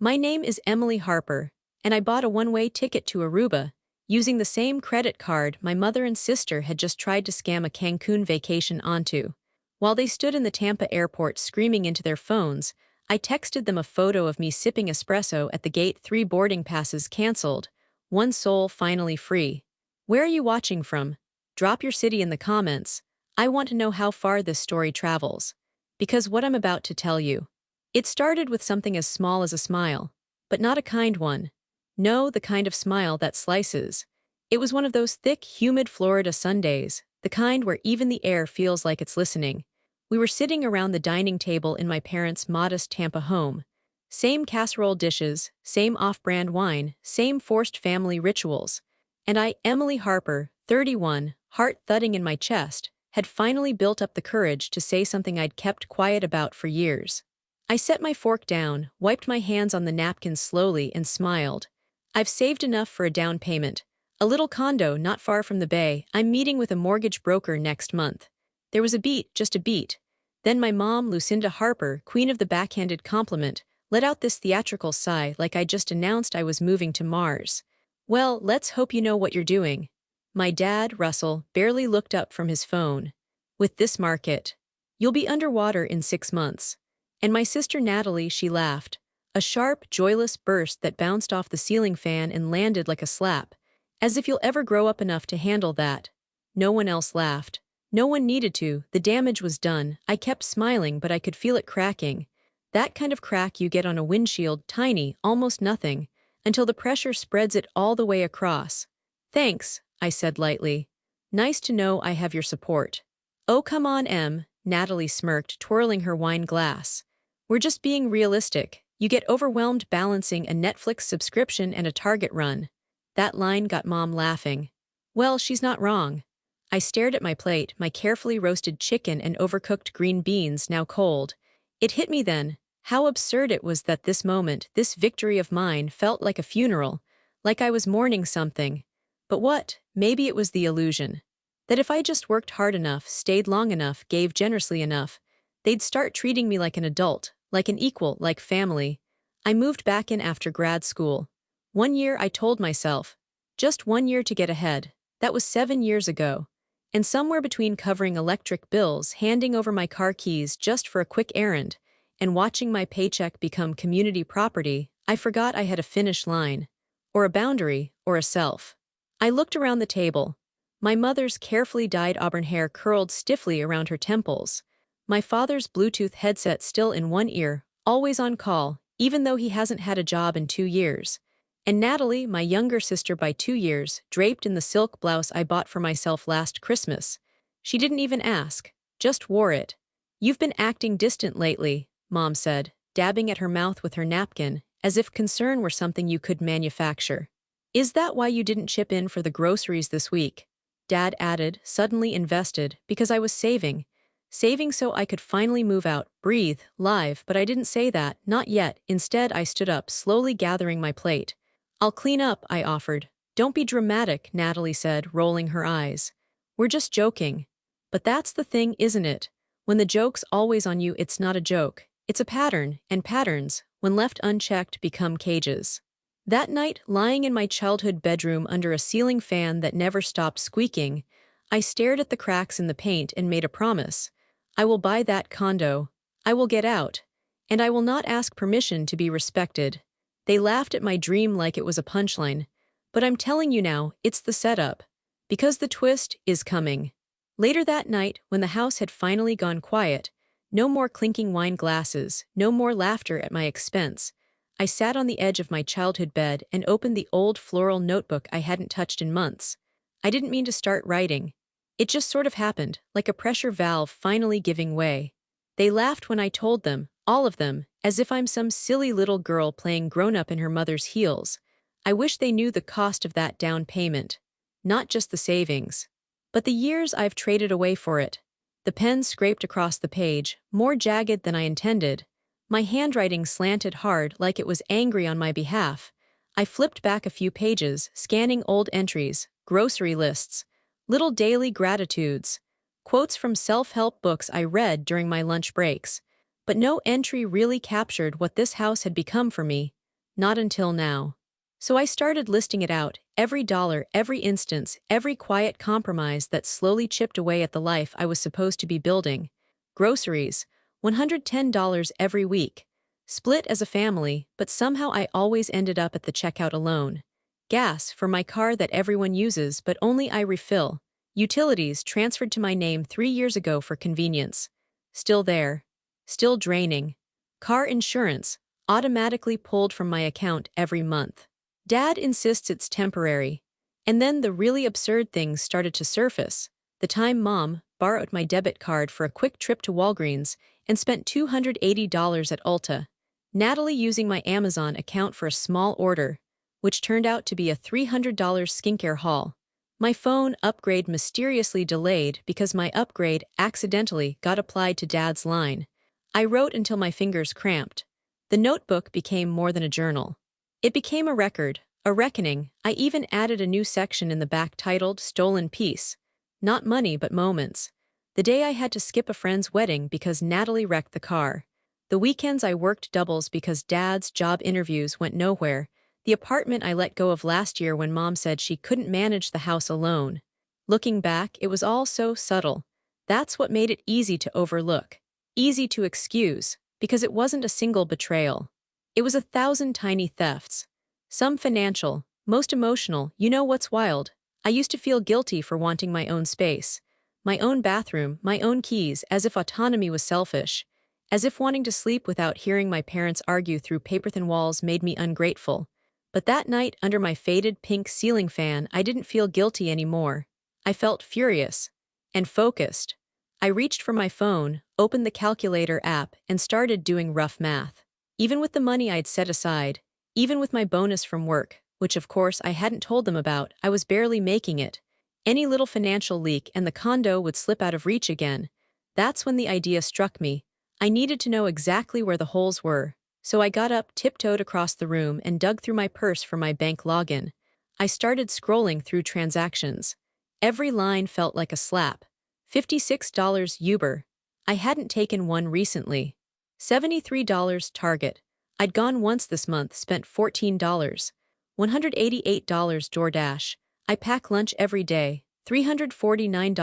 My name is Emily Harper, and I bought a one-way ticket to Aruba, using the same credit card my mother and sister had just tried to scam a Cancun vacation onto. While they stood in the Tampa airport screaming into their phones, I texted them a photo of me sipping espresso at the gate. 3 boarding passes canceled, one soul finally free. Where are you watching from? Drop your city in the comments. I want to know how far this story travels. Because what I'm about to tell you. It started with something as small as a smile, but not a kind one. No, the kind of smile that slices. It was one of those thick, humid Florida Sundays, the kind where even the air feels like it's listening. We were sitting around the dining table in my parents' modest Tampa home. Same casserole dishes, same off-brand wine, same forced family rituals. And I, Emily Harper, 31, heart thudding in my chest, had finally built up the courage to say something I'd kept quiet about for years. I set my fork down, wiped my hands on the napkin slowly, and smiled. I've saved enough for a down payment. A little condo not far from the bay. I'm meeting with a mortgage broker next month. There was a beat, just a beat. Then my mom, Lucinda Harper, queen of the backhanded compliment, let out this theatrical sigh like I just announced I was moving to Mars. Well, let's hope you know what you're doing. My dad, Russell, barely looked up from his phone. With this market, you'll be underwater in 6 months. And my sister Natalie, she laughed. A sharp, joyless burst that bounced off the ceiling fan and landed like a slap. As if you'll ever grow up enough to handle that. No one else laughed. No one needed to, the damage was done. I kept smiling, but I could feel it cracking. That kind of crack you get on a windshield, tiny, almost nothing, until the pressure spreads it all the way across. Thanks, I said lightly. Nice to know I have your support. Oh, come on, Em, Natalie smirked, twirling her wine glass. We're just being realistic. You get overwhelmed balancing a Netflix subscription and a Target run. That line got Mom laughing. Well, she's not wrong. I stared at my plate, my carefully roasted chicken and overcooked green beans now cold. It hit me then, how absurd it was that this moment, this victory of mine, felt like a funeral, like I was mourning something. But what? Maybe it was the illusion. That if I just worked hard enough, stayed long enough, gave generously enough, they'd start treating me like an adult, like an equal, like family. I moved back in after grad school. 1 year, I told myself. Just 1 year to get ahead. That was 7 years ago. And somewhere between covering electric bills, handing over my car keys just for a quick errand, and watching my paycheck become community property, I forgot I had a finish line. Or a boundary, or a self. I looked around the table. My mother's carefully dyed auburn hair curled stiffly around her temples. My father's Bluetooth headset still in one ear, always on call, even though he hasn't had a job in 2 years. And Natalie, my younger sister by 2 years, draped in the silk blouse I bought for myself last Christmas. She didn't even ask, just wore it. You've been acting distant lately, Mom said, dabbing at her mouth with her napkin, as if concern were something you could manufacture. Is that why you didn't chip in for the groceries this week? Dad added, suddenly invested, because I was saving. Saving so I could finally move out, breathe, live, but I didn't say that, not yet. Instead, I stood up, slowly gathering my plate. I'll clean up, I offered. Don't be dramatic, Natalie said, rolling her eyes. We're just joking. But that's the thing, isn't it? When the joke's always on you, it's not a joke. It's a pattern, and patterns, when left unchecked, become cages. That night, lying in my childhood bedroom under a ceiling fan that never stopped squeaking, I stared at the cracks in the paint and made a promise. I will buy that condo. I will get out. And I will not ask permission to be respected. They laughed at my dream like it was a punchline. But I'm telling you now, it's the setup. Because the twist is coming. Later that night, when the house had finally gone quiet, no more clinking wine glasses, no more laughter at my expense, I sat on the edge of my childhood bed and opened the old floral notebook I hadn't touched in months. I didn't mean to start writing. It just sort of happened, like a pressure valve finally giving way. They laughed when I told them, all of them, as if I'm some silly little girl playing grown-up in her mother's heels. I wish they knew the cost of that down payment. Not just the savings. But the years I've traded away for it. The pen scraped across the page, more jagged than I intended. My handwriting slanted hard like it was angry on my behalf. I flipped back a few pages, scanning old entries, grocery lists, little daily gratitudes, quotes from self-help books I read during my lunch breaks. But no entry really captured what this house had become for me. Not until now. So I started listing it out, every dollar, every instance, every quiet compromise that slowly chipped away at the life I was supposed to be building. Groceries, $110 every week. Split as a family, but somehow I always ended up at the checkout alone. Gas for my car that everyone uses but only I refill. Utilities transferred to my name 3 years ago for convenience. Still there. Still draining. Car insurance, automatically pulled from my account every month. Dad insists it's temporary. And then the really absurd things started to surface. The time Mom borrowed my debit card for a quick trip to Walgreens and spent $280 at Ulta. Natalie using my Amazon account for a small order, which turned out to be a $300 skincare haul. My phone upgrade mysteriously delayed because my upgrade accidentally got applied to Dad's line. I wrote until my fingers cramped. The notebook became more than a journal. It became a record, a reckoning. I even added a new section in the back titled Stolen Peace. Not money but moments. The day I had to skip a friend's wedding because Natalie wrecked the car. The weekends I worked doubles because Dad's job interviews went nowhere. The apartment I let go of last year when Mom said she couldn't manage the house alone. Looking back, it was all so subtle. That's what made it easy to overlook. Easy to excuse, because it wasn't a single betrayal. It was 1,000 tiny thefts. Some financial, most emotional. You know what's wild? I used to feel guilty for wanting my own space. My own bathroom, my own keys, as if autonomy was selfish. As if wanting to sleep without hearing my parents argue through paper-thin walls made me ungrateful. But that night, under my faded pink ceiling fan, I didn't feel guilty anymore. I felt furious. And focused. I reached for my phone, opened the calculator app, and started doing rough math. Even with the money I'd set aside, even with my bonus from work, which of course I hadn't told them about, I was barely making it. Any little financial leak and the condo would slip out of reach again. That's when the idea struck me. I needed to know exactly where the holes were. So I got up, tiptoed across the room, and dug through my purse for my bank login. I started scrolling through transactions. Every line felt like a slap. $56 Uber. I hadn't taken one recently. $73 Target. I'd gone once this month, spent $14. $188 DoorDash. I pack lunch every day. $349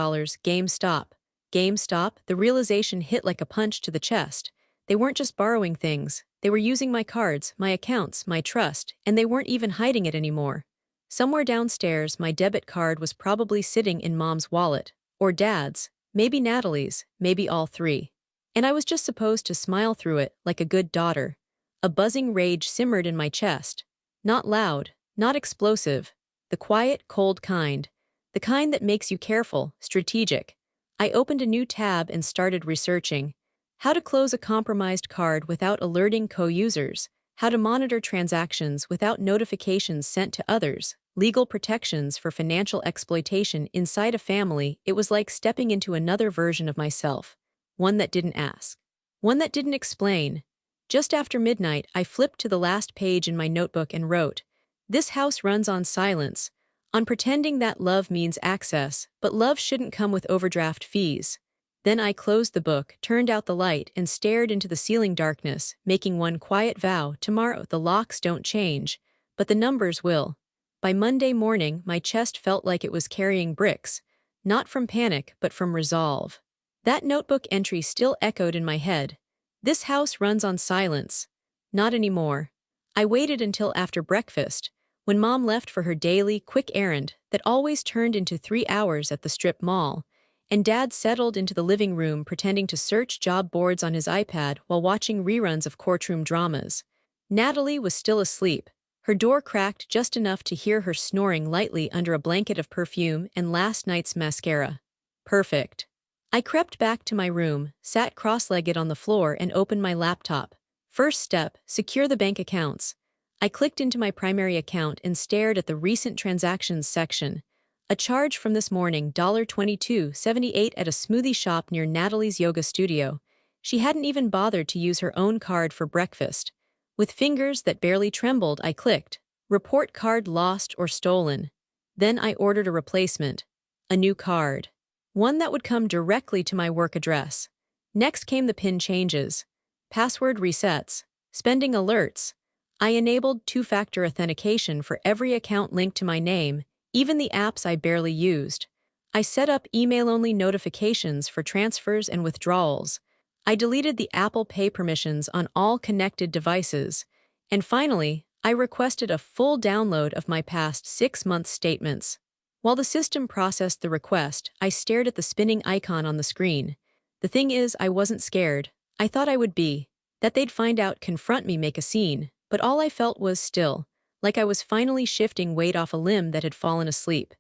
GameStop. GameStop, the realization hit like a punch to the chest. They weren't just borrowing things. They were using my cards, my accounts, my trust, and they weren't even hiding it anymore. Somewhere downstairs, my debit card was probably sitting in Mom's wallet. Or Dad's. Maybe Natalie's. Maybe all three. And I was just supposed to smile through it like a good daughter. A buzzing rage simmered in my chest. Not loud, not explosive. The quiet, cold kind. The kind that makes you careful, strategic. I opened a new tab and started researching. How to close a compromised card without alerting co-users. How to monitor transactions without notifications sent to others. Legal protections for financial exploitation inside a family. It was like stepping into another version of myself. One that didn't ask. One that didn't explain. Just after midnight, I flipped to the last page in my notebook and wrote, "This house runs on silence, on pretending that love means access, but love shouldn't come with overdraft fees." Then I closed the book, turned out the light, and stared into the ceiling darkness, making one quiet vow: tomorrow the locks don't change, but the numbers will. By Monday morning, my chest felt like it was carrying bricks, not from panic but from resolve. That notebook entry still echoed in my head. This house runs on silence. Not anymore. I waited until after breakfast, when Mom left for her daily, quick errand that always turned into 3 hours at the strip mall, and Dad settled into the living room pretending to search job boards on his iPad while watching reruns of courtroom dramas. Natalie was still asleep, her door cracked just enough to hear her snoring lightly under a blanket of perfume and last night's mascara. Perfect. I crept back to my room, sat cross-legged on the floor, and opened my laptop. First step, secure the bank accounts. I clicked into my primary account and stared at the recent transactions section. A charge from this morning, $22.78 at a smoothie shop near Natalie's yoga studio. She hadn't even bothered to use her own card for breakfast. With fingers that barely trembled, I clicked, "Report card lost or stolen." Then I ordered a replacement. A new card. One that would come directly to my work address. Next came the PIN changes. Password resets. Spending alerts. I enabled two-factor authentication for every account linked to my name, even the apps I barely used. I set up email-only notifications for transfers and withdrawals. I deleted the Apple Pay permissions on all connected devices. And finally, I requested a full download of my past 6-month statements. While the system processed the request, I stared at the spinning icon on the screen. The thing is, I wasn't scared. I thought I would be. That they'd find out, confront me, make a scene. But all I felt was still, like I was finally shifting weight off a limb that had fallen asleep.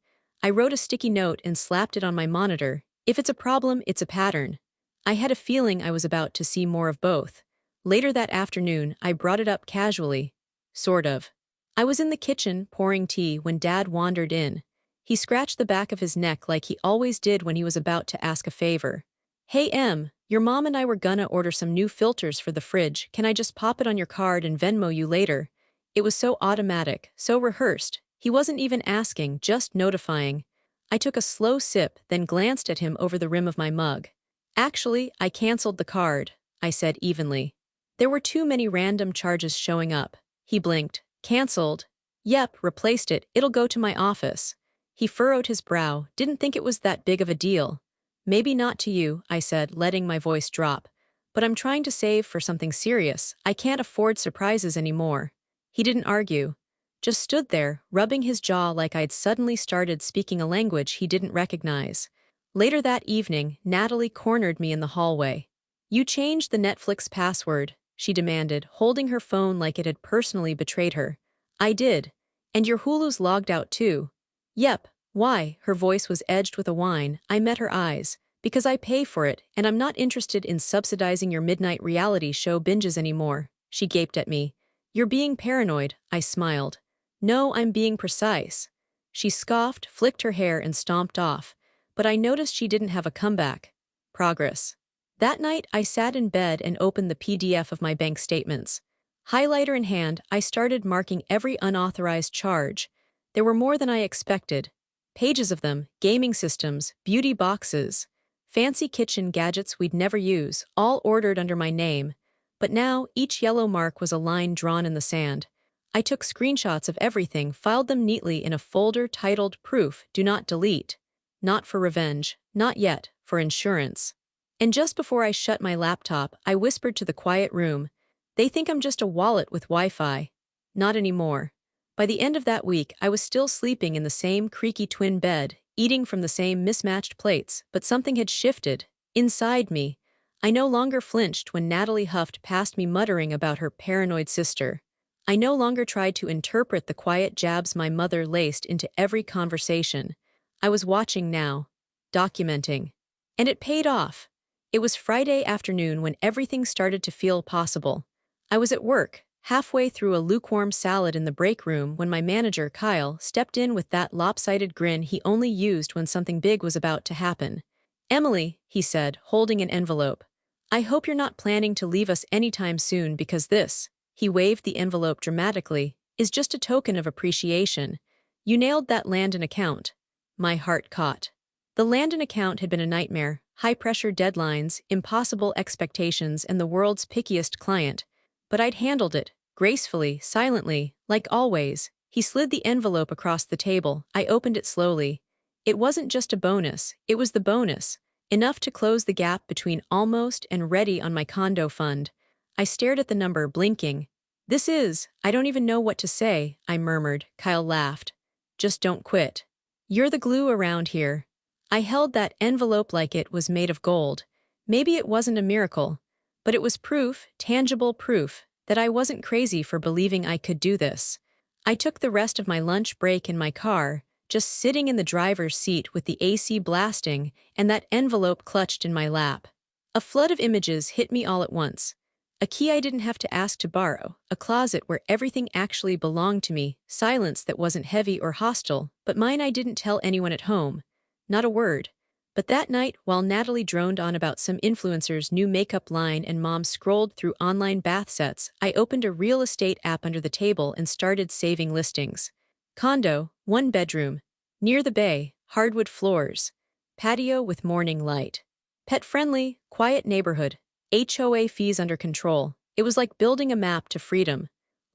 I wrote a sticky note and slapped it on my monitor. If it's a problem, it's a pattern. I had a feeling I was about to see more of both. Later that afternoon, I brought it up casually. Sort of. I was in the kitchen, pouring tea, when Dad wandered in. He scratched the back of his neck like he always did when he was about to ask a favor. "Hey Em, your mom and I were gonna order some new filters for the fridge. Can I just pop it on your card and Venmo you later?" It was so automatic, so rehearsed. He wasn't even asking, just notifying. I took a slow sip, then glanced at him over the rim of my mug. "Actually, I canceled the card," I said evenly. "There were too many random charges showing up." He blinked. "Canceled?" "Yep, replaced it. It'll go to my office." He furrowed his brow, didn't think it was that big of a deal. "Maybe not to you," I said, letting my voice drop. "But I'm trying to save for something serious. I can't afford surprises anymore." He didn't argue. Just stood there, rubbing his jaw like I'd suddenly started speaking a language he didn't recognize. Later that evening, Natalie cornered me in the hallway. "You changed the Netflix password," she demanded, holding her phone like it had personally betrayed her. "I did. And your Hulu's logged out too." "Yep. Why?" Her voice was edged with a whine. I met her eyes. "Because I pay for it, and I'm not interested in subsidizing your midnight reality show binges anymore." She gaped at me. "You're being paranoid," I smiled. "No, I'm being precise." She scoffed, flicked her hair, and stomped off. But I noticed she didn't have a comeback. Progress. That night, I sat in bed and opened the PDF of my bank statements. Highlighter in hand, I started marking every unauthorized charge. There were more than I expected. Pages of them, gaming systems, beauty boxes, fancy kitchen gadgets we'd never use, all ordered under my name. But now, each yellow mark was a line drawn in the sand. I took screenshots of everything, filed them neatly in a folder titled Proof, Do Not Delete. Not for revenge, not yet, for insurance. And just before I shut my laptop, I whispered to the quiet room, "They think I'm just a wallet with Wi-Fi." Not anymore. By the end of that week, I was still sleeping in the same creaky twin bed, eating from the same mismatched plates, but something had shifted. Inside me. I no longer flinched when Natalie huffed past me muttering about her paranoid sister. I no longer tried to interpret the quiet jabs my mother laced into every conversation. I was watching now. Documenting. And it paid off. It was Friday afternoon when everything started to feel possible. I was at work, halfway through a lukewarm salad in the break room when my manager, Kyle, stepped in with that lopsided grin he only used when something big was about to happen. "Emily," he said, holding an envelope. "I hope you're not planning to leave us anytime soon because this," he waved the envelope dramatically, "is just a token of appreciation. You nailed that Landon account." My heart caught. The Landon account had been a nightmare, high-pressure deadlines, impossible expectations, and the world's pickiest client. But I'd handled it, gracefully, silently, like always. He slid the envelope across the table. I opened it slowly. It wasn't just a bonus, it was the bonus. Enough to close the gap between almost and ready on my condo fund. I stared at the number, blinking. I don't even know what to say," I murmured. Kyle laughed. "Just don't quit. You're the glue around here." I held that envelope like it was made of gold. Maybe it wasn't a miracle, but it was proof, tangible proof, that I wasn't crazy for believing I could do this. I took the rest of my lunch break in my car, just sitting in the driver's seat with the AC blasting and that envelope clutched in my lap. A flood of images hit me all at once. A key I didn't have to ask to borrow, a closet where everything actually belonged to me, silence that wasn't heavy or hostile, but mine. I didn't tell anyone at home. Not a word. But that night, while Natalie droned on about some influencer's new makeup line and Mom scrolled through online bath sets, I opened a real estate app under the table and started saving listings. Condo, 1 bedroom. Near the bay, hardwood floors. Patio with morning light. Pet-friendly, quiet neighborhood. HOA fees under control. It was like building a map to freedom.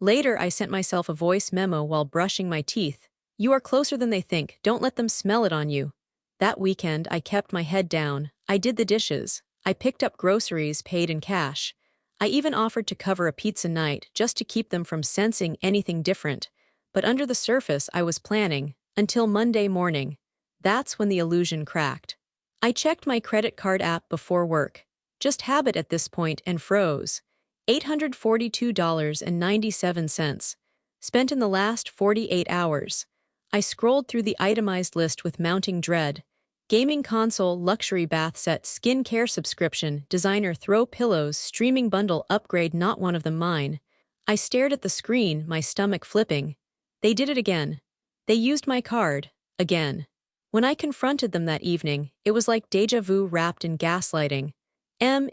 Later, I sent myself a voice memo while brushing my teeth. You are closer than they think, don't let them smell it on you. That weekend, I kept my head down. I did the dishes. I picked up groceries paid in cash. I even offered to cover a pizza night just to keep them from sensing anything different. But under the surface, I was planning. Until Monday morning. That's when the illusion cracked. I checked my credit card app before work. Just habit at this point and froze. $842.97. Spent in the last 48 hours. I scrolled through the itemized list with mounting dread. Gaming console, luxury bath set, skin care subscription, designer throw pillows, streaming bundle upgrade, not one of them mine. I stared at the screen, my stomach flipping. They did it again. They used my card. Again. When I confronted them that evening, it was like déjà vu wrapped in gaslighting.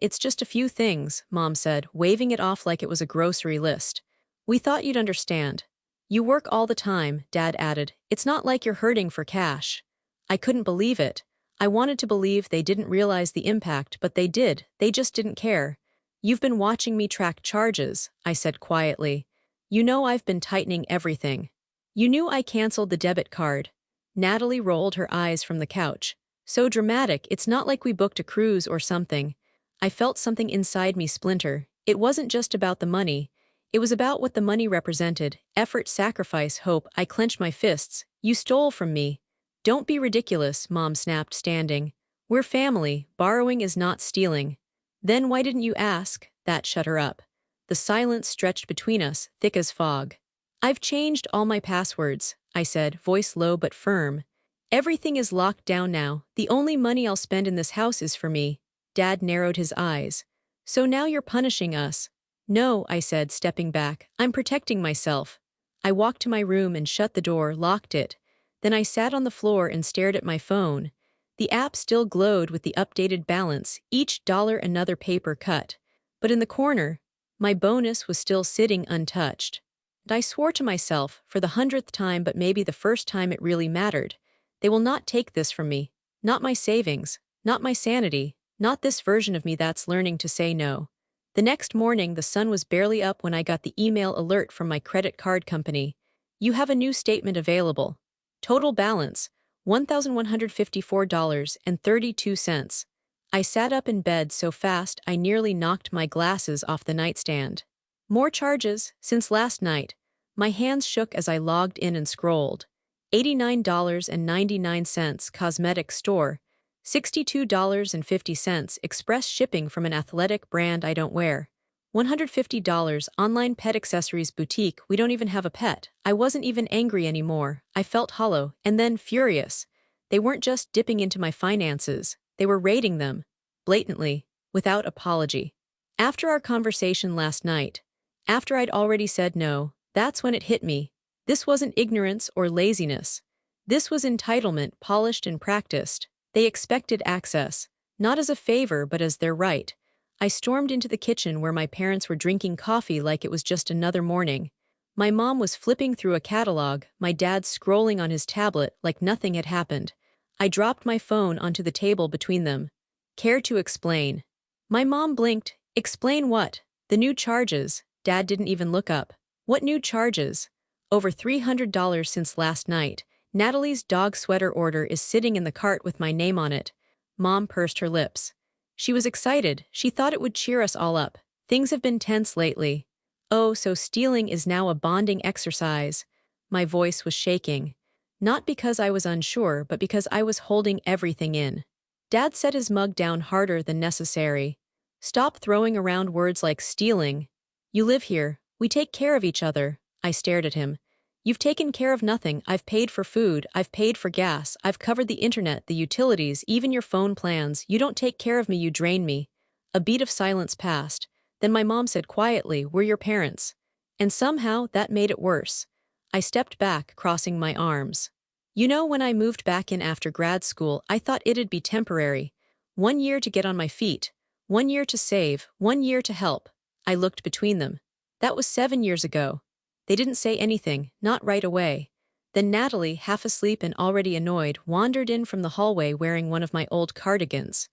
It's just a few things, Mom said, waving it off like it was a grocery list. We thought you'd understand. You work all the time, Dad added. It's not like you're hurting for cash. I couldn't believe it. I wanted to believe they didn't realize the impact, but they did. They just didn't care. You've been watching me track charges, I said quietly. You know I've been tightening everything. You knew I canceled the debit card. Natalie rolled her eyes from the couch. So dramatic, it's not like we booked a cruise or something. I felt something inside me splinter. It wasn't just about the money. It was about what the money represented. Effort, sacrifice, hope. I clenched my fists. You stole from me. Don't be ridiculous, Mom snapped, standing. We're family. Borrowing is not stealing. Then why didn't you ask? That shut her up. The silence stretched between us, thick as fog. I've changed all my passwords, I said, voice low but firm. Everything is locked down now. The only money I'll spend in this house is for me. Dad narrowed his eyes. So now you're punishing us. No, I said, stepping back. I'm protecting myself. I walked to my room and shut the door, locked it. Then I sat on the floor and stared at my phone. The app still glowed with the updated balance, each dollar another paper cut. But in the corner, my bonus was still sitting untouched. And I swore to myself, for the 100th time but maybe the first time it really mattered, they will not take this from me. Not my savings, not my sanity, not this version of me that's learning to say no. The next morning, the sun was barely up when I got the email alert from my credit card company. You have a new statement available. Total balance, $1,154.32. I sat up in bed so fast I nearly knocked my glasses off the nightstand. More charges, since last night. My hands shook as I logged in and scrolled. $89.99 cosmetic store, $62.50 express shipping from an athletic brand I don't wear, $150 online pet accessories boutique, we don't even have a pet. I wasn't even angry anymore. I felt hollow, and then furious. They weren't just dipping into my finances, they were raiding them, blatantly, without apology. After our conversation last night, after I'd already said no, that's when it hit me. This wasn't ignorance or laziness. This was entitlement, polished and practiced. They expected access, not as a favor but as their right. I stormed into the kitchen where my parents were drinking coffee like it was just another morning. My mom was flipping through a catalog, my dad scrolling on his tablet like nothing had happened. I dropped my phone onto the table between them. Care to explain? My mom blinked. Explain what? The new charges. Dad didn't even look up. What new charges? Over $300 since last night. Natalie's dog sweater order is sitting in the cart with my name on it. Mom pursed her lips. She was excited. She thought it would cheer us all up. Things have been tense lately. Oh, so stealing is now a bonding exercise. My voice was shaking. Not because I was unsure, but because I was holding everything in. Dad set his mug down harder than necessary. Stop throwing around words like stealing. You live here. We take care of each other. I stared at him. You've taken care of nothing. I've paid for food. I've paid for gas. I've covered the internet, the utilities, even your phone plans. You don't take care of me, you drain me. A beat of silence passed. Then my mom said quietly, we're your parents. And somehow that made it worse. I stepped back, crossing my arms. You know, when I moved back in after grad school, I thought it'd be temporary. 1 year to get on my feet. 1 year to save. 1 year to help. I looked between them. That was 7 years ago. They didn't say anything, not right away. Then Natalie, half asleep and already annoyed, wandered in from the hallway wearing one of my old cardigans.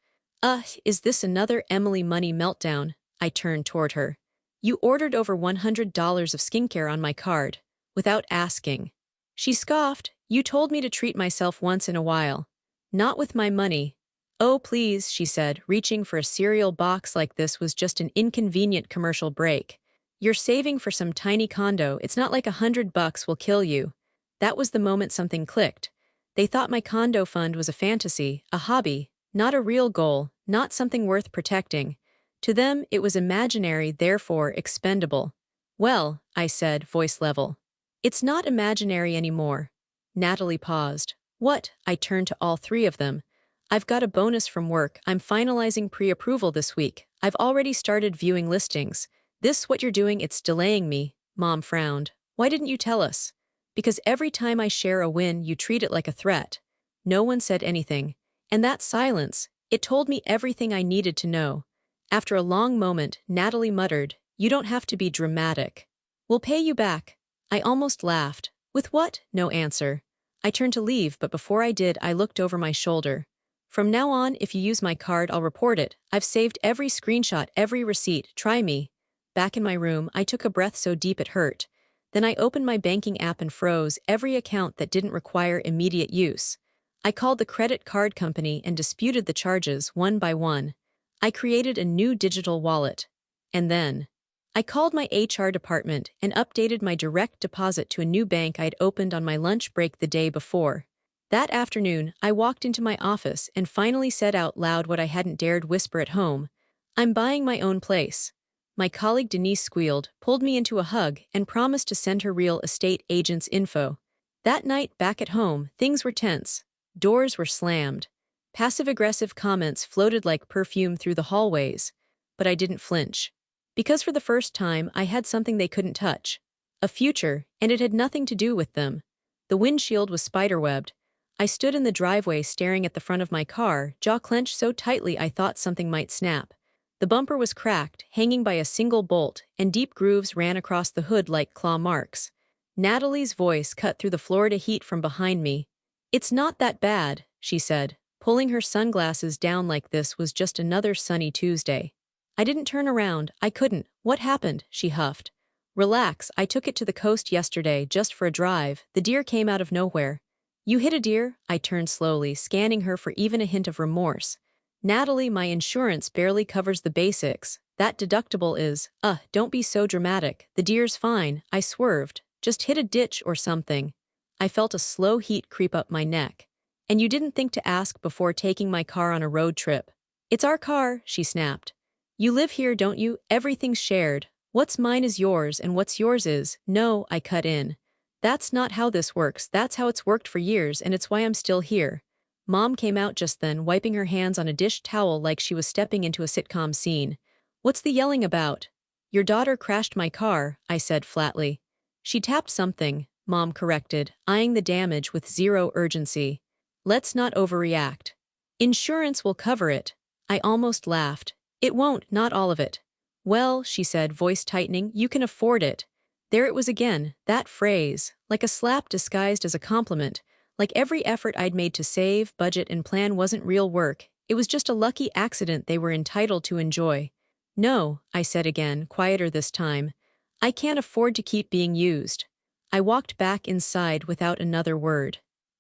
Is this another Emily money meltdown? I turned toward her. You ordered over $100 of skincare on my card, without asking. She scoffed, you told me to treat myself once in a while. Not with my money. Oh please, she said, reaching for a cereal box like this was just an inconvenient commercial break. You're saving for some tiny condo, it's not like $100 will kill you. That was the moment something clicked. They thought my condo fund was a fantasy, a hobby, not a real goal, not something worth protecting. To them, it was imaginary, therefore expendable. Well, I said, voice level. It's not imaginary anymore. Natalie paused. What? I turned to all three of them. I've got a bonus from work. I'm finalizing pre-approval this week. I've already started viewing listings. This what you're doing, it's delaying me. Mom frowned. Why didn't you tell us? Because every time I share a win, you treat it like a threat. No one said anything. And that silence, it told me everything I needed to know. After a long moment, Natalie muttered, you don't have to be dramatic. We'll pay you back. I almost laughed. With what? No answer. I turned to leave, but before I did, I looked over my shoulder. From now on, if you use my card, I'll report it. I've saved every screenshot, every receipt. Try me. Back in my room, I took a breath so deep it hurt. Then I opened my banking app and froze every account that didn't require immediate use. I called the credit card company and disputed the charges one by one. I created a new digital wallet. And then, I called my HR department and updated my direct deposit to a new bank I'd opened on my lunch break the day before. That afternoon, I walked into my office and finally said out loud what I hadn't dared whisper at home. I'm buying my own place. My colleague Denise squealed, pulled me into a hug, and promised to send her real estate agent's info. That night, back at home, things were tense. Doors were slammed. Passive-aggressive comments floated like perfume through the hallways. But I didn't flinch. Because for the first time, I had something they couldn't touch. A future, and it had nothing to do with them. The windshield was spiderwebbed. I stood in the driveway staring at the front of my car, jaw clenched so tightly I thought something might snap. The bumper was cracked, hanging by a single bolt, and deep grooves ran across the hood like claw marks. Natalie's voice cut through the Florida heat from behind me. It's not that bad, she said. Pulling her sunglasses down like this was just another sunny Tuesday. I didn't turn around, I couldn't. What happened? She huffed. Relax, I took it to the coast yesterday just for a drive. The deer came out of nowhere. You hit a deer? I turned slowly, scanning her for even a hint of remorse. Natalie, my insurance barely covers the basics. That deductible is, don't be so dramatic. The deer's fine. I swerved. Just hit a ditch or something. I felt a slow heat creep up my neck. And you didn't think to ask before taking my car on a road trip. It's our car, she snapped. You live here, don't you? Everything's shared. What's mine is yours and what's yours is. No, I cut in. That's not how this works. That's how it's worked for years and it's why I'm still here. Mom came out just then, wiping her hands on a dish towel like she was stepping into a sitcom scene. What's the yelling about? Your daughter crashed my car, I said flatly. She tapped something, Mom corrected, eyeing the damage with zero urgency. Let's not overreact. Insurance will cover it. I almost laughed. It won't, not all of it. Well, she said, voice tightening, you can afford it. There it was again, that phrase, like a slap disguised as a compliment, like every effort I'd made to save, budget, and plan wasn't real work, it was just a lucky accident they were entitled to enjoy. No, I said again, quieter this time. I can't afford to keep being used. I walked back inside without another word.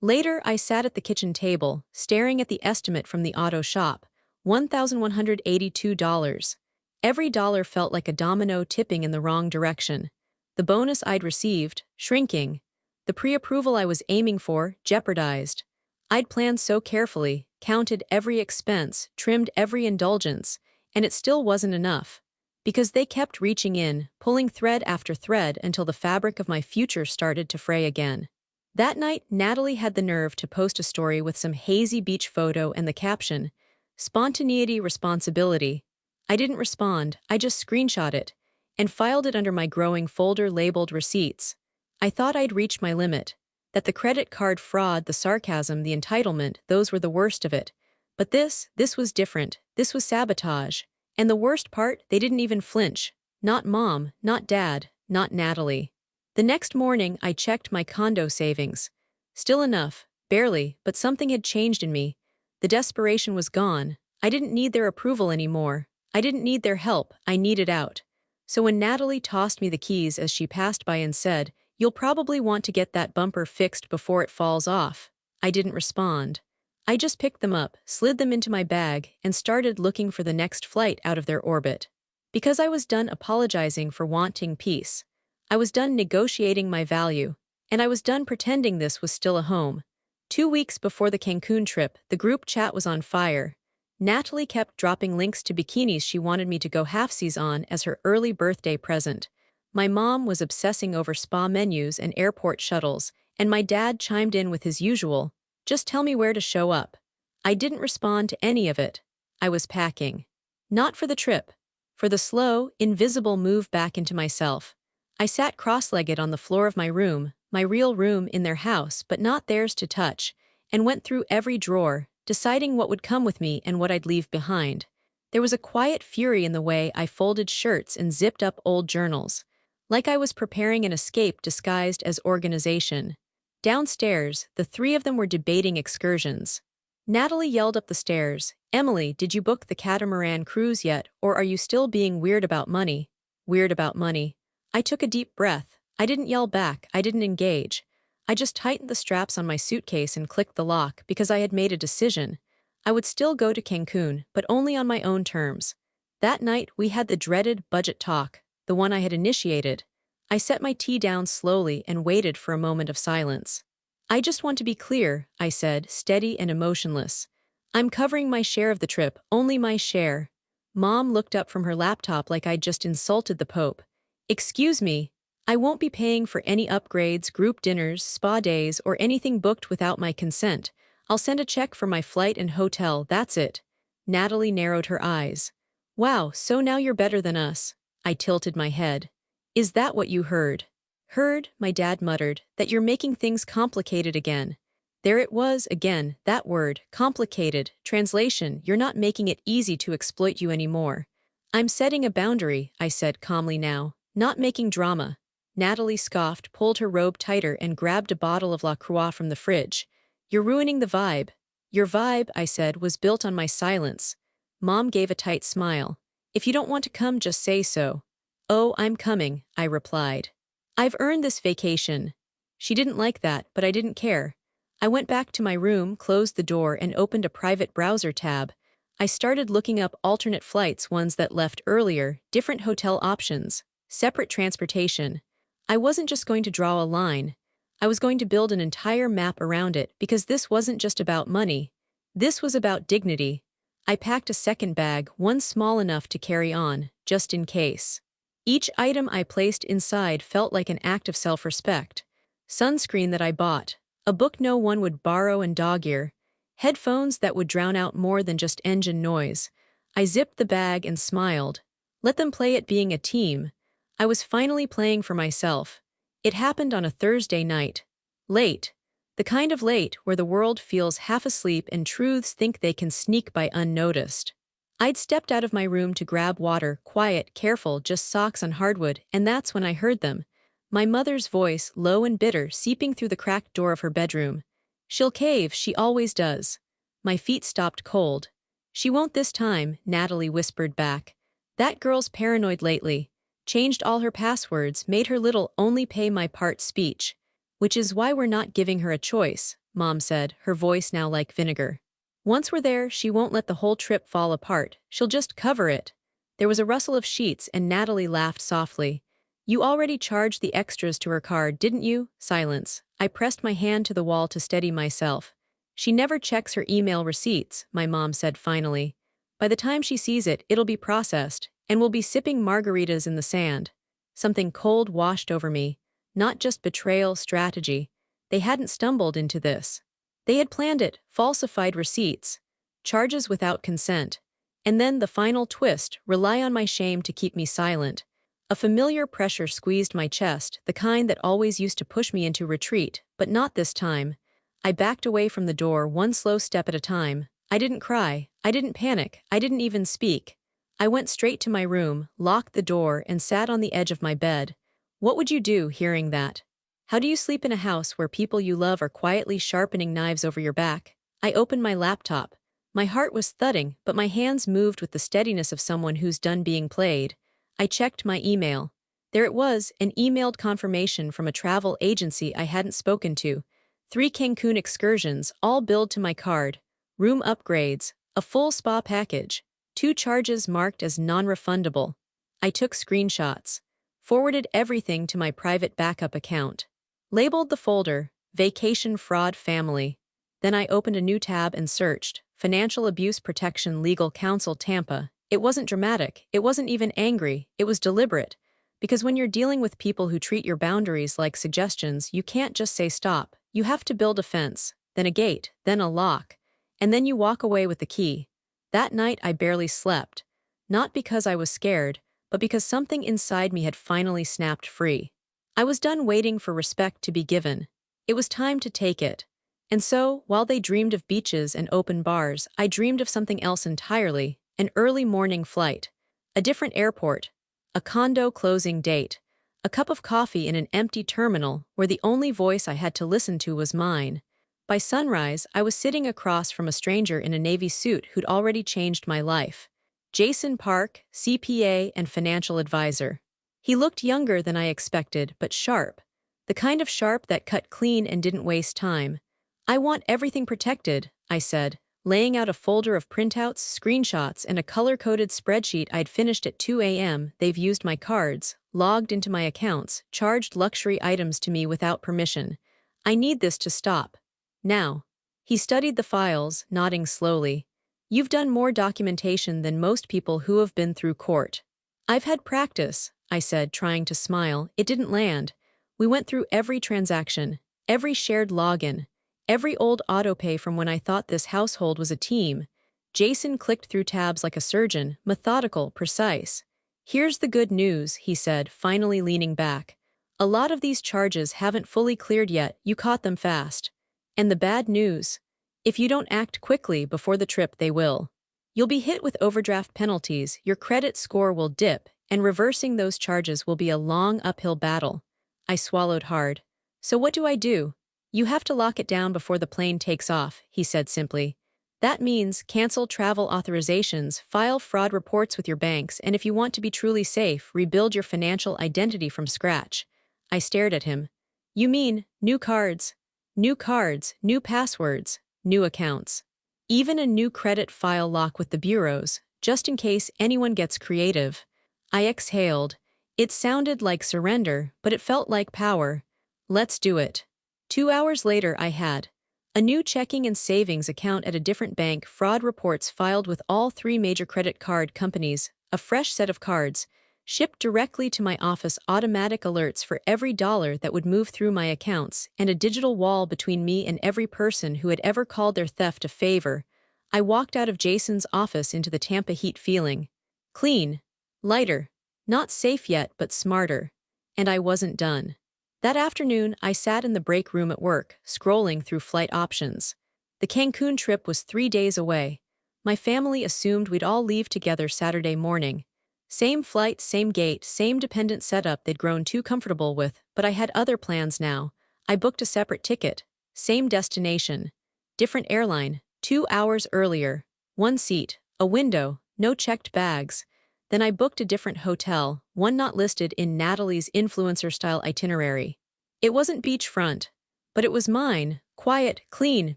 Later, I sat at the kitchen table, staring at the estimate from the auto shop, $1,182. Every dollar felt like a domino tipping in the wrong direction. The bonus I'd received, shrinking. The pre-approval I was aiming for, jeopardized. I'd planned so carefully, counted every expense, trimmed every indulgence, and it still wasn't enough. Because they kept reaching in, pulling thread after thread until the fabric of my future started to fray again. That night, Natalie had the nerve to post a story with some hazy beach photo and the caption, "Spontaneity, responsibility." I didn't respond, I just screenshot it, and filed it under my growing folder labeled receipts. I thought I'd reached my limit, that the credit card fraud, the sarcasm, the entitlement, those were the worst of it. But this was different, this was sabotage. And the worst part, they didn't even flinch. Not Mom, not Dad, not Natalie. The next morning, I checked my condo savings. Still enough, barely, but something had changed in me. The desperation was gone. I didn't need their approval anymore. I didn't need their help, I needed out. So when Natalie tossed me the keys as she passed by and said, "You'll probably want to get that bumper fixed before it falls off," I didn't respond. I just picked them up, slid them into my bag, and started looking for the next flight out of their orbit. Because I was done apologizing for wanting peace. I was done negotiating my value, and I was done pretending this was still a home. 2 weeks before the Cancun trip, the group chat was on fire. Natalie kept dropping links to bikinis she wanted me to go halfsies on as her early birthday present. My mom was obsessing over spa menus and airport shuttles, and my dad chimed in with his usual, "Just tell me where to show up." I didn't respond to any of it. I was packing. Not for the trip. For the slow, invisible move back into myself. I sat cross-legged on the floor of my room, my real room in their house but not theirs to touch, and went through every drawer, deciding what would come with me and what I'd leave behind. There was a quiet fury in the way I folded shirts and zipped up old journals, like I was preparing an escape disguised as organization. Downstairs, the three of them were debating excursions. Natalie yelled up the stairs, "Emily, did you book the catamaran cruise yet, or are you still being weird about money?" Weird about money. I took a deep breath. I didn't yell back, I didn't engage. I just tightened the straps on my suitcase and clicked the lock because I had made a decision. I would still go to Cancun, but only on my own terms. That night, we had the dreaded budget talk, the one I had initiated. I set my tea down slowly and waited for a moment of silence. "I just want to be clear," I said, steady and emotionless. "I'm covering my share of the trip, only my share." Mom looked up from her laptop like I'd just insulted the Pope. "Excuse me, I won't be paying for any upgrades, group dinners, spa days, or anything booked without my consent. I'll send a check for my flight and hotel, that's it." Natalie narrowed her eyes. "Wow, so now you're better than us." I tilted my head. "Is that what you heard?" "Heard," my dad muttered, "that you're making things complicated again." There it was again, that word, complicated. Translation, "You're not making it easy to exploit you anymore." "I'm setting a boundary," I said calmly now, "not making drama." Natalie scoffed, pulled her robe tighter, and grabbed a bottle of La Croix from the fridge. "You're ruining the vibe." "Your vibe," I said, "was built on my silence." Mom gave a tight smile. "If you don't want to come, just say so." "Oh, I'm coming," I replied. "I've earned this vacation." She didn't like that, but I didn't care. I went back to my room, closed the door, and opened a private browser tab. I started looking up alternate flights, ones that left earlier, different hotel options, separate transportation. I wasn't just going to draw a line. I was going to build an entire map around it because this wasn't just about money. This was about dignity. I packed a second bag, one small enough to carry on, just in case. Each item I placed inside felt like an act of self-respect. Sunscreen that I bought, a book no one would borrow and dog ear, headphones that would drown out more than just engine noise. I zipped the bag and smiled. Let them play at being a team. I was finally playing for myself. It happened on a Thursday night. Late. The kind of late where the world feels half asleep and truths think they can sneak by unnoticed. I'd stepped out of my room to grab water, quiet, careful, just socks on hardwood, and that's when I heard them. My mother's voice, low and bitter, seeping through the cracked door of her bedroom. "She'll cave, she always does." My feet stopped cold. "She won't this time," Natalie whispered back. "That girl's paranoid lately. Changed all her passwords, made her little only pay my part speech. Which is why we're not giving her a choice," Mom said, her voice now like vinegar. "Once we're there, she won't let the whole trip fall apart, she'll just cover it." There was a rustle of sheets and Natalie laughed softly. "You already charged the extras to her card, didn't you?" Silence. I pressed my hand to the wall to steady myself. "She never checks her email receipts," my mom said finally. "By the time she sees it, it'll be processed, and we'll be sipping margaritas in the sand." Something cold washed over me. Not just betrayal, strategy. They hadn't stumbled into this. They had planned it, falsified receipts, charges without consent. And then the final twist, rely on my shame to keep me silent. A familiar pressure squeezed my chest, the kind that always used to push me into retreat, but not this time. I backed away from the door, one slow step at a time. I didn't cry, I didn't panic, I didn't even speak. I went straight to my room, locked the door, and sat on the edge of my bed. What would you do hearing that? How do you sleep in a house where people you love are quietly sharpening knives over your back? I opened my laptop. My heart was thudding, but my hands moved with the steadiness of someone who's done being played. I checked my email. There it was, an emailed confirmation from a travel agency I hadn't spoken to. 3 Cancun excursions, all billed to my card. Room upgrades, a full spa package. 2 charges marked as non-refundable. I took screenshots. Forwarded everything to my private backup account. Labeled the folder, Vacation Fraud Family. Then I opened a new tab and searched, Financial Abuse Protection Legal Counsel Tampa. It wasn't dramatic, it wasn't even angry, it was deliberate. Because when you're dealing with people who treat your boundaries like suggestions, you can't just say stop. You have to build a fence, then a gate, then a lock. And then you walk away with the key. That night I barely slept. Not because I was scared, but because something inside me had finally snapped free. I was done waiting for respect to be given. It was time to take it. And so, while they dreamed of beaches and open bars, I dreamed of something else entirely, an early morning flight, a different airport, a condo closing date, a cup of coffee in an empty terminal where the only voice I had to listen to was mine. By sunrise, I was sitting across from a stranger in a Navy suit who'd already changed my life. Jason Park, CPA and financial advisor. He looked younger than I expected, but sharp. The kind of sharp that cut clean and didn't waste time. I want everything protected, I said, laying out a folder of printouts, screenshots, and a color-coded spreadsheet I'd finished at 2 a.m. They've used my cards, logged into my accounts, charged luxury items to me without permission. I need this to stop. Now. He studied the files, nodding slowly. You've done more documentation than most people who have been through court. I've had practice, I said, trying to smile. It didn't land. We went through every transaction, every shared login, every old autopay from when I thought this household was a team. Jason clicked through tabs like a surgeon, methodical, precise. Here's the good news, he said, finally leaning back. A lot of these charges haven't fully cleared yet, you caught them fast. And the bad news? If you don't act quickly before the trip, they will. You'll be hit with overdraft penalties, your credit score will dip, and reversing those charges will be a long uphill battle. I swallowed hard. So what do? You have to lock it down before the plane takes off, he said simply. That means cancel travel authorizations, file fraud reports with your banks, and if you want to be truly safe, rebuild your financial identity from scratch. I stared at him. You mean, new cards, new passwords, new accounts. Even a new credit file lock with the bureaus, just in case anyone gets creative. I exhaled. It sounded like surrender, but it felt like power. Let's do it. 2 hours later I had a new checking and savings account at a different bank, fraud reports filed with all 3 major credit card companies, a fresh set of cards, shipped directly to my office, automatic alerts for every dollar that would move through my accounts, and a digital wall between me and every person who had ever called their theft a favor. I walked out of Jason's office into the Tampa heat feeling clean, lighter, not safe yet but smarter. And I wasn't done. That afternoon, I sat in the break room at work, scrolling through flight options. The Cancun trip was 3 days away. My family assumed we'd all leave together Saturday morning. Same flight, same gate, same dependent setup they'd grown too comfortable with, but I had other plans now. I booked a separate ticket. Same destination. Different airline, 2 hours earlier. 1 seat, a window, no checked bags. Then I booked a different hotel, one not listed in Natalie's influencer-style itinerary. It wasn't beachfront, but it was mine, quiet, clean,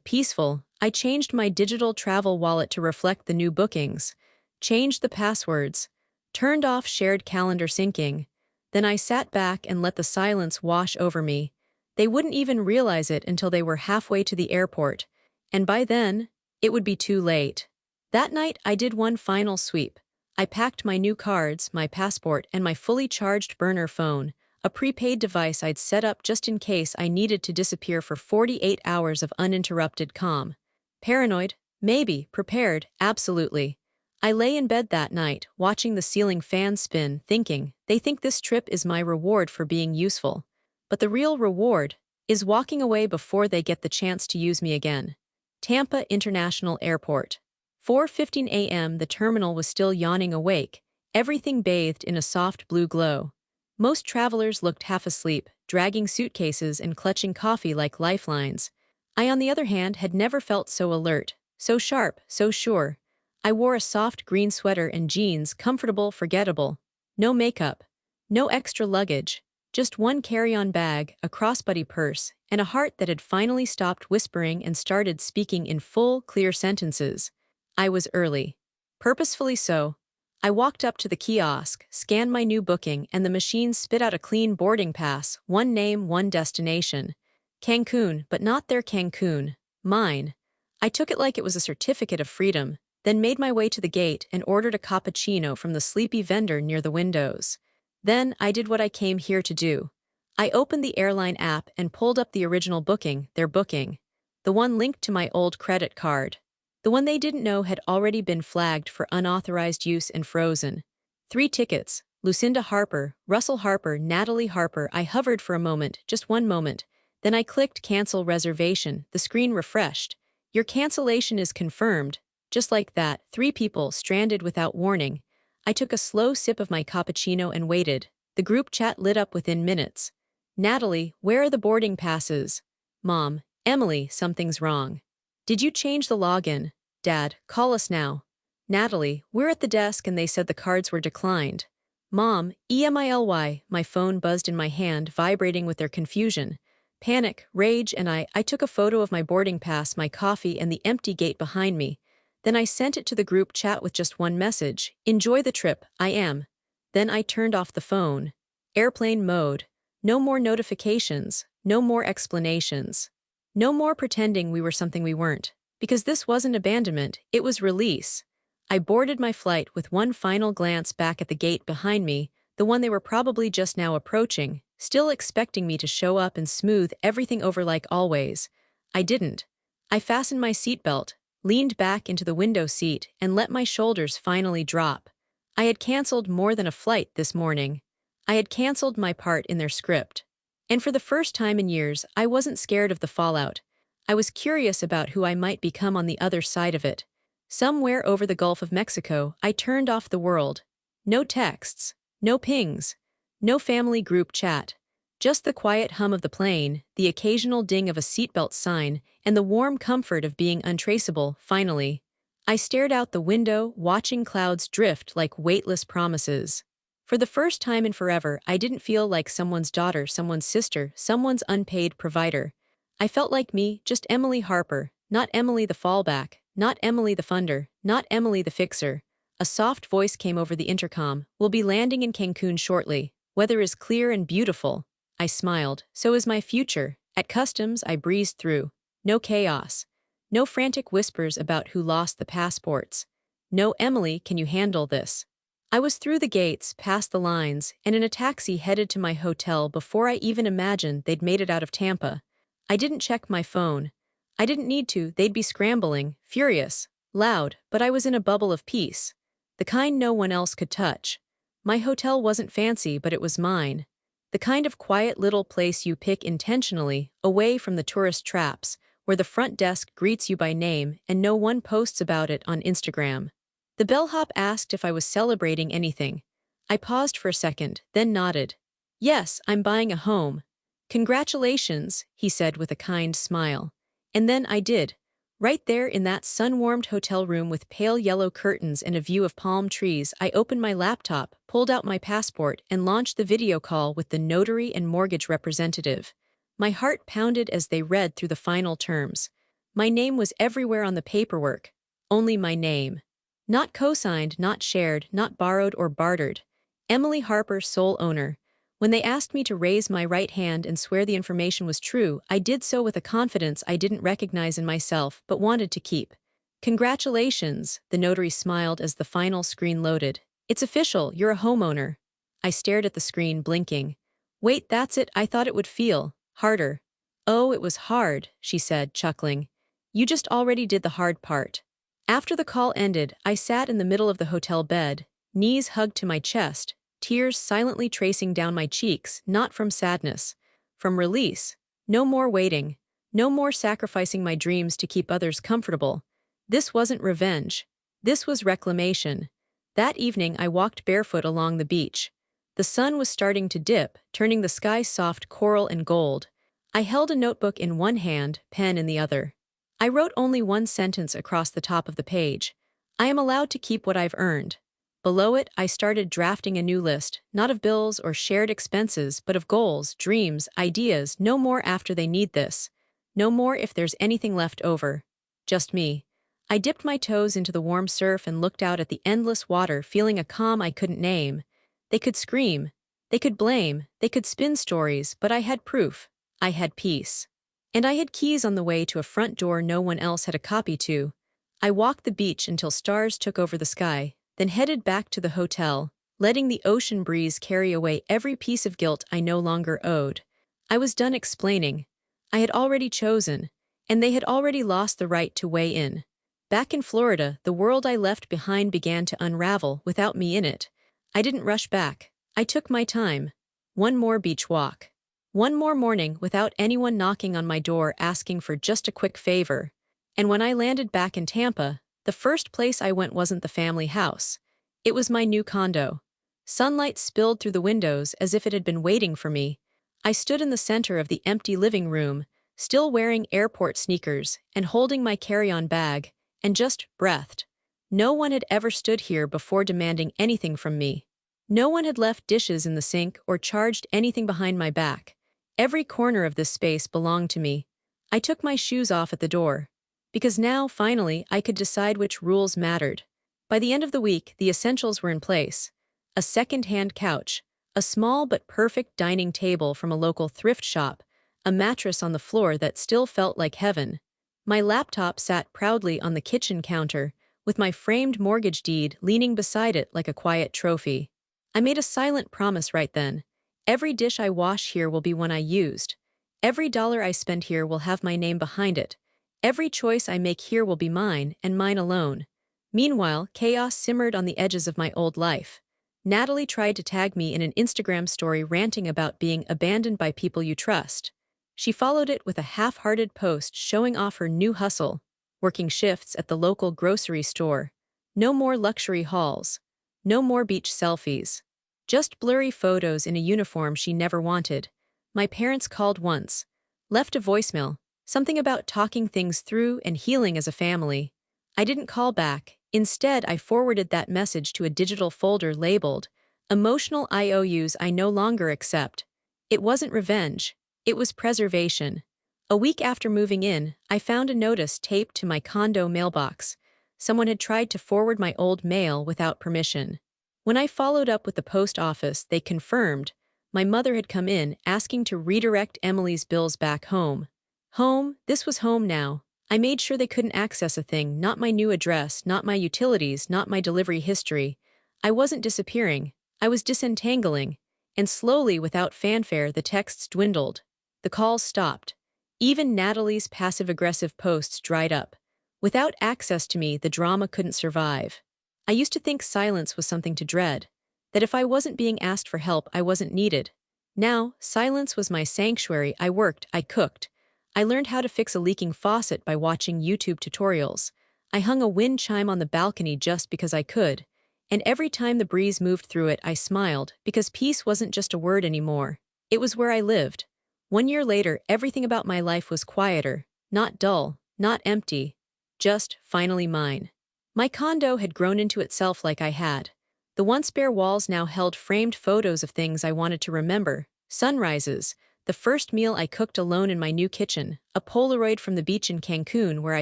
peaceful. I changed my digital travel wallet to reflect the new bookings, changed the passwords, turned off shared calendar syncing. Then I sat back and let the silence wash over me. They wouldn't even realize it until they were halfway to the airport, and by then, it would be too late. That night I did one final sweep. I packed my new cards, my passport, and my fully charged burner phone, a prepaid device I'd set up just in case I needed to disappear for 48 hours of uninterrupted calm. Paranoid? Maybe. Prepared? Absolutely. I lay in bed that night, watching the ceiling fan spin, thinking, they think this trip is my reward for being useful. But the real reward is walking away before they get the chance to use me again. Tampa International Airport. 4:15 a.m. The terminal was still yawning awake, everything bathed in a soft blue glow. Most travelers looked half asleep, dragging suitcases and clutching coffee like lifelines. I, on the other hand, had never felt so alert, so sharp, so sure. I wore a soft green sweater and jeans, comfortable, forgettable. No makeup. No extra luggage. Just one carry-on bag, a crossbody purse, and a heart that had finally stopped whispering and started speaking in full, clear sentences. I was early. Purposefully so. I walked up to the kiosk, scanned my new booking, and the machine spit out a clean boarding pass, one name, one destination. Cancun, but not their Cancun. Mine. I took it like it was a certificate of freedom, then made my way to the gate and ordered a cappuccino from the sleepy vendor near the windows. Then I did what I came here to do. I opened the airline app and pulled up the original booking, their booking. The one linked to my old credit card. The one they didn't know had already been flagged for unauthorized use and frozen. 3 tickets, Lucinda Harper, Russell Harper, Natalie Harper. I hovered for a moment, just one moment. Then I clicked cancel reservation. The screen refreshed. Your cancellation is confirmed. Just like that, 3 people stranded without warning. I took a slow sip of my cappuccino and waited. The group chat lit up within minutes. Natalie, where are the boarding passes? Mom, Emily, something's wrong. Did you change the login? Dad, call us now. Natalie, we're at the desk and they said the cards were declined. Mom, EMILY, my phone buzzed in my hand, vibrating with their confusion. Panic, rage, and I took a photo of my boarding pass, my coffee, and the empty gate behind me. Then I sent it to the group chat with just one message. Enjoy the trip, I am. Then I turned off the phone. Airplane mode. No more notifications, no more explanations. No more pretending we were something we weren't. Because this wasn't abandonment, it was release. I boarded my flight with one final glance back at the gate behind me, the one they were probably just now approaching, still expecting me to show up and smooth everything over like always. I didn't. I fastened my seatbelt, leaned back into the window seat, and let my shoulders finally drop. I had canceled more than a flight this morning. I had canceled my part in their script. And for the first time in years, I wasn't scared of the fallout. I was curious about who I might become on the other side of it. Somewhere over the Gulf of Mexico, I turned off the world. No texts, no pings, no family group chat. Just the quiet hum of the plane, the occasional ding of a seatbelt sign, and the warm comfort of being untraceable, finally. I stared out the window, watching clouds drift like weightless promises. For the first time in forever, I didn't feel like someone's daughter, someone's sister, someone's unpaid provider. I felt like me, just Emily Harper, not Emily the fallback, not Emily the funder, not Emily the fixer. A soft voice came over the intercom. We'll be landing in Cancun shortly. Weather is clear and beautiful. I smiled. So is my future. At customs, I breezed through. No chaos. No frantic whispers about who lost the passports. No, Emily, can you handle this? I was through the gates, past the lines, and in a taxi headed to my hotel before I even imagined they'd made it out of Tampa. I didn't check my phone. I didn't need to, they'd be scrambling, furious, loud, but I was in a bubble of peace. The kind no one else could touch. My hotel wasn't fancy, but it was mine. The kind of quiet little place you pick intentionally, away from the tourist traps, where the front desk greets you by name and no one posts about it on Instagram. The bellhop asked if I was celebrating anything. I paused for a second, then nodded. Yes, I'm buying a home. Congratulations, he said with a kind smile. And then I did. Right there in that sun-warmed hotel room with pale yellow curtains and a view of palm trees, I opened my laptop, pulled out my passport, and launched the video call with the notary and mortgage representative. My heart pounded as they read through the final terms. My name was everywhere on the paperwork. Only my name. Not co-signed, not shared, not borrowed or bartered. Emily Harper, sole owner. When they asked me to raise my right hand and swear the information was true, I did so with a confidence I didn't recognize in myself but wanted to keep. Congratulations, the notary smiled as the final screen loaded. It's official, you're a homeowner. I stared at the screen, blinking. Wait, that's it, I thought it would feel harder. Oh, it was hard, she said, chuckling. You just already did the hard part. After the call ended, I sat in the middle of the hotel bed, knees hugged to my chest, tears silently tracing down my cheeks, not from sadness, from release. No more waiting. No more sacrificing my dreams to keep others comfortable. This wasn't revenge. This was reclamation. That evening I walked barefoot along the beach. The sun was starting to dip, turning the sky soft coral and gold. I held a notebook in one hand, pen in the other. I wrote only one sentence across the top of the page. I am allowed to keep what I've earned. Below it, I started drafting a new list, not of bills or shared expenses, but of goals, dreams, ideas, no more after they need this. No more if there's anything left over. Just me. I dipped my toes into the warm surf and looked out at the endless water, feeling a calm I couldn't name. They could scream. They could blame. They could spin stories, but I had proof. I had peace. And I had keys on the way to a front door no one else had a copy to. I walked the beach until stars took over the sky, then headed back to the hotel, letting the ocean breeze carry away every piece of guilt I no longer owed. I was done explaining. I had already chosen, and they had already lost the right to weigh in. Back in Florida, the world I left behind began to unravel without me in it. I didn't rush back. I took my time. One more beach walk. One more morning without anyone knocking on my door asking for just a quick favor. And when I landed back in Tampa, the first place I went wasn't the family house. It was my new condo. Sunlight spilled through the windows as if it had been waiting for me. I stood in the center of the empty living room, still wearing airport sneakers and holding my carry-on bag, and just breathed. No one had ever stood here before demanding anything from me. No one had left dishes in the sink or charged anything behind my back. Every corner of this space belonged to me. I took my shoes off at the door. Because now, finally, I could decide which rules mattered. By the end of the week, the essentials were in place. A second-hand couch, a small but perfect dining table from a local thrift shop, a mattress on the floor that still felt like heaven. My laptop sat proudly on the kitchen counter, with my framed mortgage deed leaning beside it like a quiet trophy. I made a silent promise right then. Every dish I wash here will be one I used. Every dollar I spend here will have my name behind it. Every choice I make here will be mine, and mine alone. Meanwhile, chaos simmered on the edges of my old life. Natalie tried to tag me in an Instagram story ranting about being abandoned by people you trust. She followed it with a half-hearted post showing off her new hustle, working shifts at the local grocery store. No more luxury hauls. No more beach selfies. Just blurry photos in a uniform she never wanted. My parents called once. Left a voicemail. Something about talking things through and healing as a family. I didn't call back. Instead, I forwarded that message to a digital folder labeled, "Emotional IOUs I no longer accept." It wasn't revenge. It was preservation. A week after moving in, I found a notice taped to my condo mailbox. Someone had tried to forward my old mail without permission. When I followed up with the post office, they confirmed my mother had come in asking to redirect Emily's bills back home. Home, this was home now. I made sure they couldn't access a thing, not my new address, not my utilities, not my delivery history. I wasn't disappearing. I was disentangling. And slowly, without fanfare, the texts dwindled. The calls stopped. Even Natalie's passive-aggressive posts dried up. Without access to me, the drama couldn't survive. I used to think silence was something to dread, that if I wasn't being asked for help, I wasn't needed. Now, silence was my sanctuary. I worked, I cooked. I learned how to fix a leaking faucet by watching YouTube tutorials. I hung a wind chime on the balcony just because I could. And every time the breeze moved through it, I smiled, because peace wasn't just a word anymore. It was where I lived. 1 year later, everything about my life was quieter, not dull, not empty, just finally mine. My condo had grown into itself like I had. The once bare walls now held framed photos of things I wanted to remember, sunrises, the first meal I cooked alone in my new kitchen, a Polaroid from the beach in Cancun where I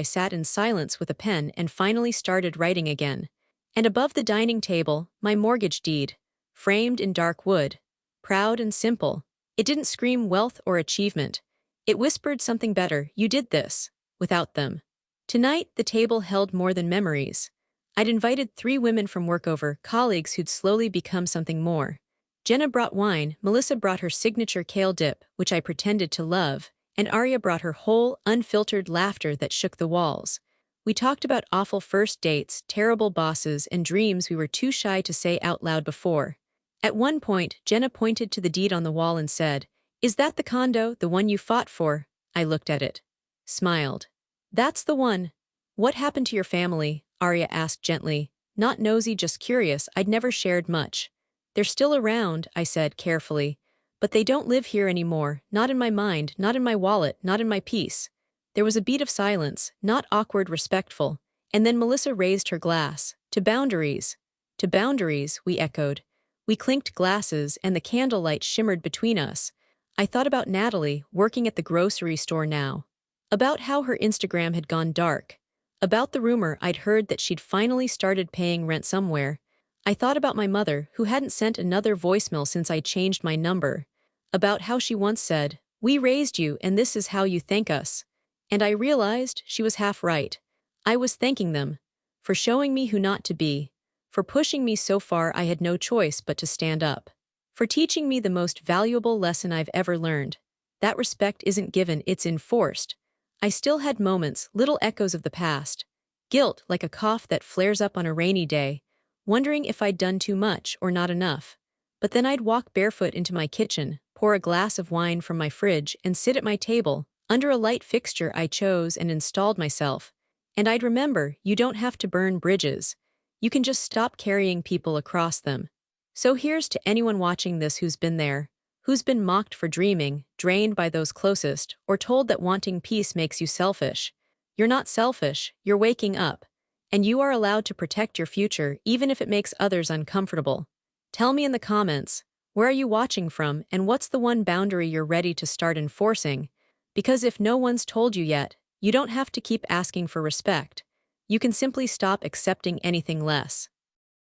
sat in silence with a pen and finally started writing again. And above the dining table, my mortgage deed, framed in dark wood, proud and simple. It didn't scream wealth or achievement. It whispered something better: you did this, without them. Tonight, the table held more than memories. I'd invited 3 women from work over, colleagues who'd slowly become something more. Jenna brought wine, Melissa brought her signature kale dip, which I pretended to love, and Arya brought her whole, unfiltered laughter that shook the walls. We talked about awful first dates, terrible bosses, and dreams we were too shy to say out loud before. At one point, Jenna pointed to the deed on the wall and said, "Is that the condo, the one you fought for?" I looked at it. Smiled. "That's the one." "What happened to your family?" Arya asked gently. Not nosy, just curious. I'd never shared much. "They're still around," I said carefully. "But they don't live here anymore, not in my mind, not in my wallet, not in my peace." There was a beat of silence, not awkward, respectful, and then Melissa raised her glass. "To boundaries." To boundaries, we echoed. We clinked glasses, and the candlelight shimmered between us. I thought about Natalie, working at the grocery store now. About how her Instagram had gone dark. About the rumor I'd heard that she'd finally started paying rent somewhere. I thought about my mother, who hadn't sent another voicemail since I changed my number. About how she once said, "We raised you, and this is how you thank us." And I realized she was half right. I was thanking them for showing me who not to be, for pushing me so far I had no choice but to stand up, for teaching me the most valuable lesson I've ever learned. That respect isn't given, it's enforced. I still had moments, little echoes of the past. Guilt, like a cough that flares up on a rainy day, wondering if I'd done too much or not enough. But then I'd walk barefoot into my kitchen, pour a glass of wine from my fridge, and sit at my table, under a light fixture I chose and installed myself. And I'd remember, you don't have to burn bridges. You can just stop carrying people across them. So here's to anyone watching this who's been there, who's been mocked for dreaming, drained by those closest, or told that wanting peace makes you selfish. You're not selfish, you're waking up. And you are allowed to protect your future even if it makes others uncomfortable. Tell me in the comments, where are you watching from and what's the one boundary you're ready to start enforcing? Because if no one's told you yet, you don't have to keep asking for respect. You can simply stop accepting anything less.